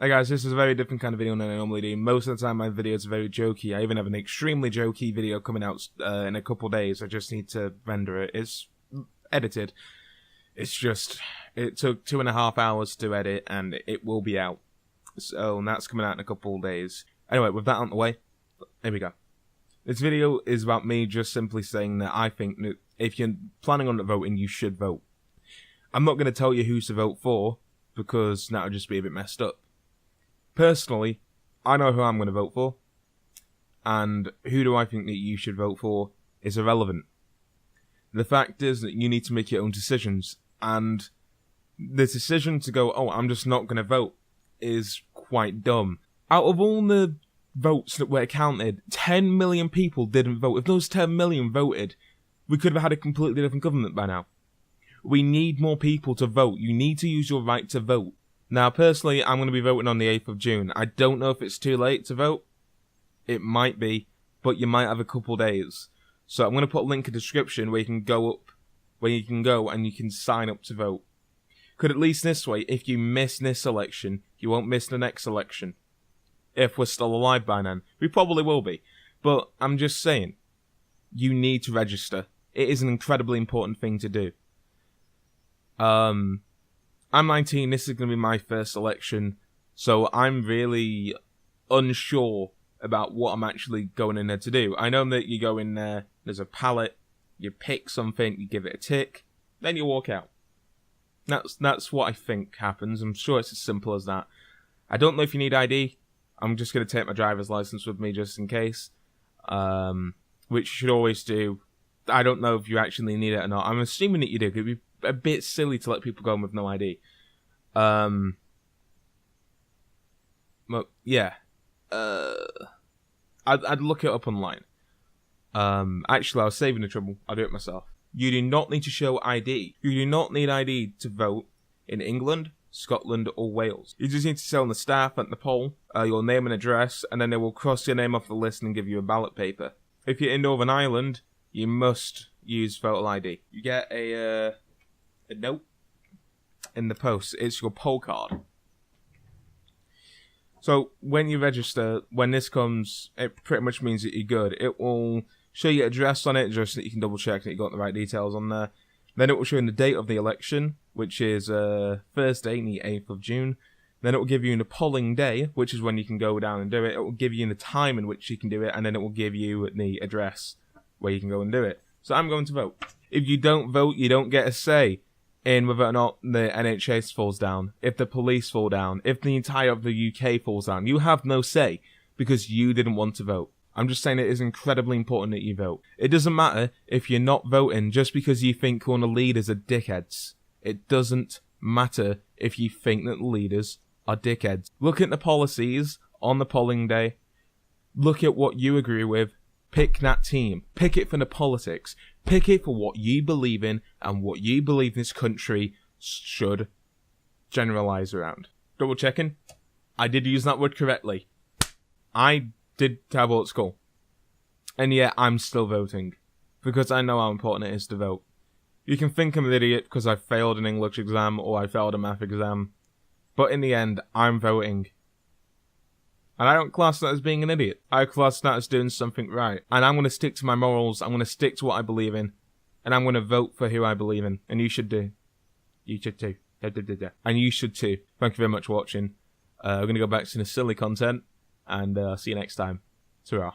Hey guys, this is a very different kind of video than I normally do. Most of the time my videos are very jokey. I even have an extremely jokey video coming out in a couple days. I just need to render it. It's edited. It's just, it took 2.5 hours to edit and it will be out. So that's coming out in a couple days. Anyway, with that out of the way, here we go. This video is about me just simply saying that I think that if you're planning on voting, you should vote. I'm not going to tell you who to vote for, because that would just be a bit messed up. Personally, I know who I'm going to vote for, and who do I think that you should vote for is irrelevant. The fact is that you need to make your own decisions, and the decision to go, oh, I'm just not going to vote, is quite dumb. Out of all the votes that were counted, 10 million people didn't vote. If those 10 million voted, we could have had a completely different government by now. We need more people to vote. You need to use your right to vote. Now, personally, I'm going to be voting on the 8th of June. I don't know if it's too late to vote. It might be, but you might have a couple days. So I'm going to put a link in the description where you can go and you can sign up to vote. Because at least this way, if you miss this election, you won't miss the next election. If we're still alive by then. We probably will be. But I'm just saying, you need to register. It is an incredibly important thing to do. I'm 19, this is going to be my first election, so I'm really unsure about what I'm actually going in there to do. I know that you go in there, there's a palette, you pick something, you give it a tick, then you walk out. That's what I think happens. I'm sure it's as simple as that. I don't know if you need ID. I'm just going to take my driver's license with me just in case, which you should always do. I don't know if you actually need it or not. I'm assuming that you do. It'd be a bit silly to let people go in with no ID. Well, yeah. I'd look it up online. Actually, I was saving the trouble. I'll do it myself. You do not need to show ID. You do not need ID to vote in England, Scotland, or Wales. You just need to tell the staff at the poll your name and address, and then they will cross your name off the list and give you a ballot paper. If you're in Northern Ireland, you must use photo ID. You get a note in the post. It's your poll card. So when you register, when this comes, it pretty much means that you're good. It will show your address on it, just so that you can double check that you got the right details on there. Then it will show you the date of the election, which is Thursday, the 8th of June. Then it will give you the polling day, which is when you can go down and do it. It will give you the time in which you can do it, and then it will give you the address where you can go and do it. So I'm going to vote. If you don't vote, you don't get a say in whether or not the NHS falls down, if the police fall down, if the entire of the UK falls down. You have no say because you didn't want to vote. I'm just saying it is incredibly important that you vote. It doesn't matter if you're not voting just because you think one of the leaders are dickheads. It doesn't matter if you think that the leaders are dickheads. Look at the policies on the polling day. Look at what you agree with. Pick that team. Pick it for the politics. Pick it for what you believe in and what you believe this country should generalize around. Double checking. I did use that word correctly. I did travel at school. And yet I'm still voting. Because I know how important it is to vote. You can think I'm an idiot because I failed an English exam or I failed a math exam. But in the end, I'm voting. And I don't class that as being an idiot. I class that as doing something right. And I'm going to stick to my morals. I'm going to stick to what I believe in. And I'm going to vote for who I believe in. And you should do. You should too. And you should too. Thank you very much for watching. We're going to go back to the silly content. And see you next time. Ta-ra.